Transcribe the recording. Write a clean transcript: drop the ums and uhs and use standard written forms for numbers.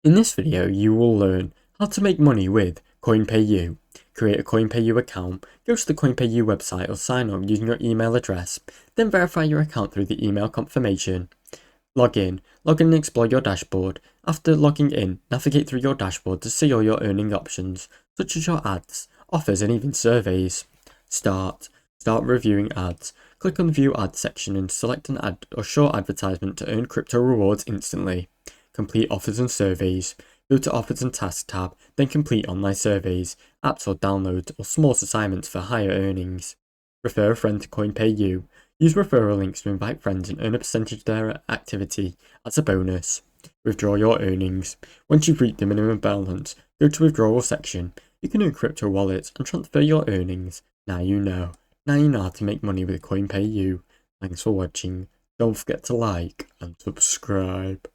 In this video, you will learn how to make money with CoinpayU. Create a CoinpayU account, go to the CoinpayU website or sign up using your email address, then verify your account through the email confirmation. Log in and explore your dashboard. After logging in, navigate through your dashboard to see all your earning options, such as your ads, offers and even surveys. Start reviewing ads. Click on the View Ads section and select an ad or short advertisement to earn crypto rewards instantly. Complete offers and surveys. Go to Offers and Tasks tab, then complete online surveys, apps or downloads, or small assignments for higher earnings. Refer a friend to CoinpayU. Use referral links to invite friends and earn a percentage of their activity as a bonus. Withdraw your earnings. Once you've reached the minimum balance, go to Withdrawal section. You can earn crypto wallets and transfer your earnings. Now you know. Now you know how to make money with CoinpayU. Thanks for watching. Don't forget to like and subscribe.